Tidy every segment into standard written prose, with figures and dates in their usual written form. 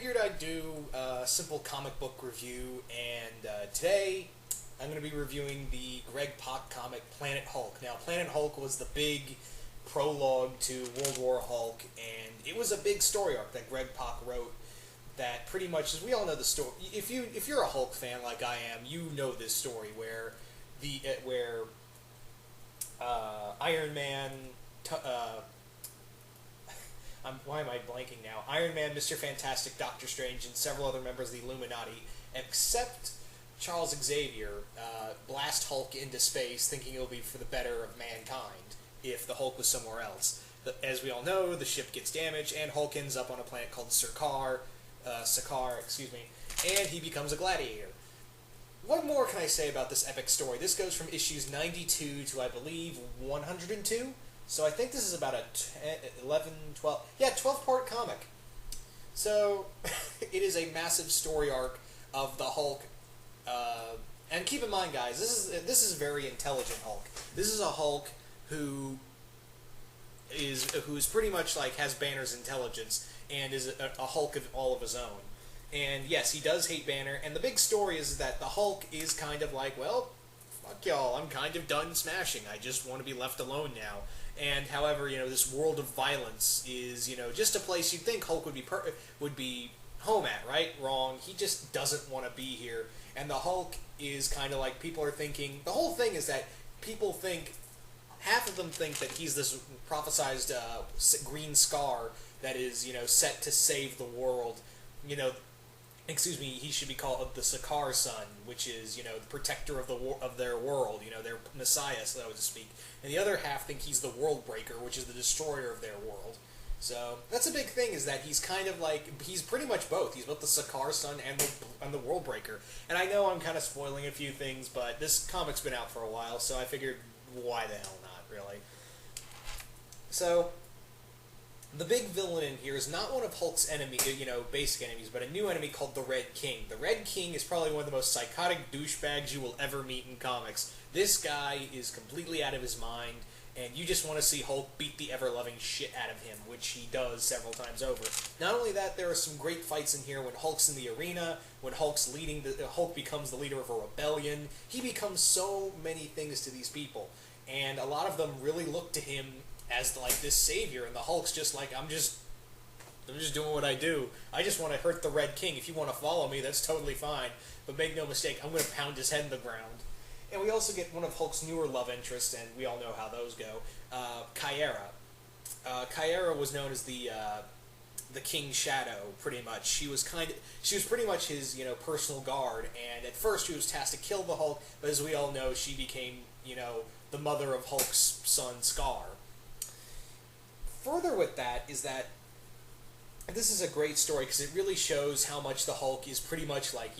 figured I'd do a simple comic book review, and today I'm going to be reviewing the Greg Pak comic Planet Hulk. Now, Planet Hulk was the big prologue to World War Hulk, and it was a big story arc that Greg Pak wrote that pretty much, as we all know the story, if you're a Hulk fan like I am, you know this story where Iron Man, why am I blanking now? Iron Man, Mr. Fantastic, Doctor Strange, and several other members of the Illuminati, except Charles Xavier, blast Hulk into space, thinking it'll be for the better of mankind if the Hulk was somewhere else. As we all know, the ship gets damaged, and Hulk ends up on a planet called Sakaar, and he becomes a gladiator. What more can I say about this epic story? This goes from issues 92 to, I believe, 102? So I think this is about a 12-part comic. So, it is a massive story arc of the Hulk. And keep in mind, guys, this is a very intelligent Hulk. This is a Hulk who's pretty much like has Banner's intelligence and is a Hulk of all of his own. And yes, he does hate Banner, and the big story is that the Hulk is kind of like, well, fuck y'all, I'm kind of done smashing. I just want to be left alone now. And however, this world of violence is, just a place you'd think Hulk would be home at, right? Wrong. He just doesn't want to be here. And the Hulk is kind of like, people are thinking, the whole thing is that people think, half of them think that he's this prophesized green scar that is, set to save the world. He should be called the Sakaar Son, which is, the protector of their world, their messiah, so to speak. And the other half think he's the World Breaker, which is the destroyer of their world. So that's a big thing, is that he's kind of like, he's pretty much both. He's both the Sakaar Son and the World Breaker. And I know I'm kind of spoiling a few things, but this comic's been out for a while, so I figured, why the hell not, really? So the big villain in here is not one of Hulk's basic enemies, but a new enemy called the Red King. The Red King is probably one of the most psychotic douchebags you will ever meet in comics. This guy is completely out of his mind, and you just want to see Hulk beat the ever-loving shit out of him, which he does several times over. Not only that, there are some great fights in here when Hulk's in the arena, when Hulk becomes the leader of a rebellion. He becomes so many things to these people, and a lot of them really look to him as like this savior, and the Hulk's just like, I'm just doing what I do. I just want to hurt the Red King. If you want to follow me, that's totally fine. But make no mistake, I'm going to pound his head in the ground. And we also get one of Hulk's newer love interests, and we all know how those go, Kyra. Kyra was known as the King's Shadow, pretty much. She was pretty much his, personal guard, and at first she was tasked to kill the Hulk, but as we all know, she became, the mother of Hulk's son, Scar. Further with that is that this is a great story because it really shows how much the Hulk is pretty much like,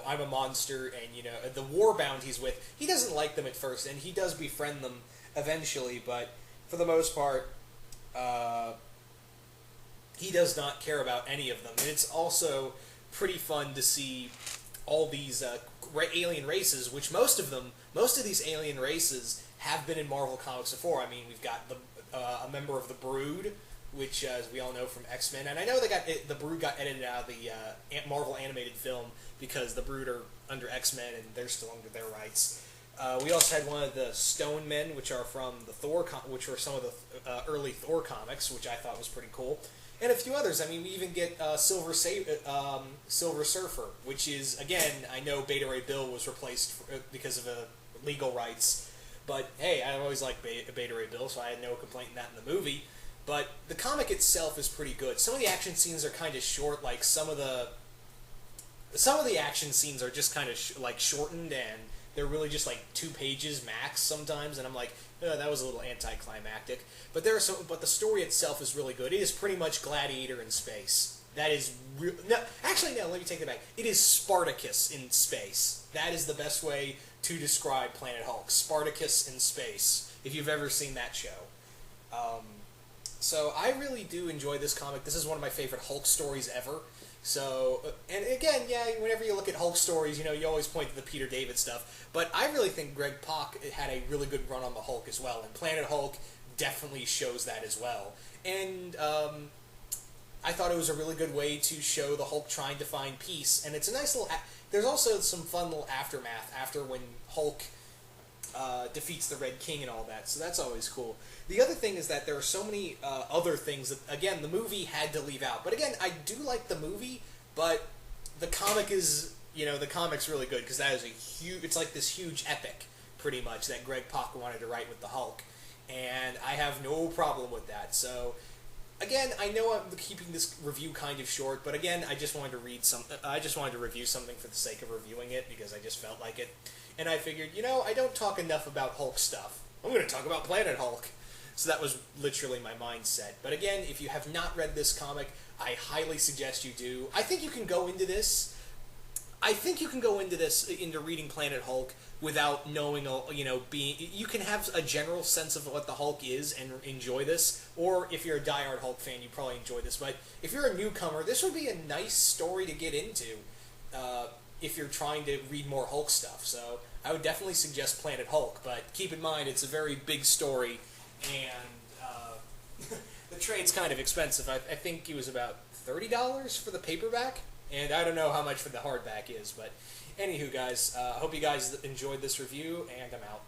I'm a monster, and, the warbound he's with, he doesn't like them at first, and he does befriend them eventually, but for the most part, he does not care about any of them. And it's also pretty fun to see all these alien races, which most of these alien races have been in Marvel Comics before. I mean, we've got a member of the Brood, which, as we all know from X-Men, and I know the Brood got edited out of the Marvel animated film because the Brood are under X-Men and they're still under their rights. We also had one of the Stone Men, which are from the Thor, which were some of the early Thor comics, which I thought was pretty cool, and a few others. I mean, we even get Silver Surfer, which is, again, I know Beta Ray Bill was replaced because of legal rights. But, hey, I always liked Beta Ray Bill, so I had no complaint in that in the movie. But the comic itself is pretty good. Some of the action scenes are kind of short, like some of the action scenes are just kind of shortened, and they're really just like 2 pages max sometimes, and I'm like, oh, that was a little anticlimactic. But but the story itself is really good. It is pretty much Gladiator in space. That is let me take it back. It is Spartacus in space. That is the best way to describe Planet Hulk. Spartacus in space, if you've ever seen that show. So I really do enjoy this comic. This is one of my favorite Hulk stories ever. So, and again, whenever you look at Hulk stories, you always point to the Peter David stuff. But I really think Greg Pak had a really good run on the Hulk as well. And Planet Hulk definitely shows that as well. And I thought it was a really good way to show the Hulk trying to find peace, and it's a nice little. There's also some fun little aftermath after when Hulk defeats the Red King and all that, so that's always cool. The other thing is that there are so many other things that, again, the movie had to leave out. But again, I do like the movie, but the comic is, the comic's really good, because that is a huge, it's like this huge epic, pretty much, that Greg Pak wanted to write with the Hulk. And I have no problem with that, so... Again, I know I'm keeping this review kind of short, but again, I just wanted to review something for the sake of reviewing it, because I just felt like it. And I figured, I don't talk enough about Hulk stuff. I'm going to talk about Planet Hulk. So that was literally my mindset. But again, if you have not read this comic, I highly suggest you do. I think you can go into this into reading Planet Hulk without knowing, you can have a general sense of what the Hulk is and enjoy this. Or if you're a diehard Hulk fan, you probably enjoy this. But if you're a newcomer, this would be a nice story to get into if you're trying to read more Hulk stuff. So I would definitely suggest Planet Hulk. But keep in mind, it's a very big story, and the trade's kind of expensive. I think it was about $30 for the paperback. And I don't know how much for the hardback is, but anywho, guys, I hope you guys enjoyed this review, and I'm out.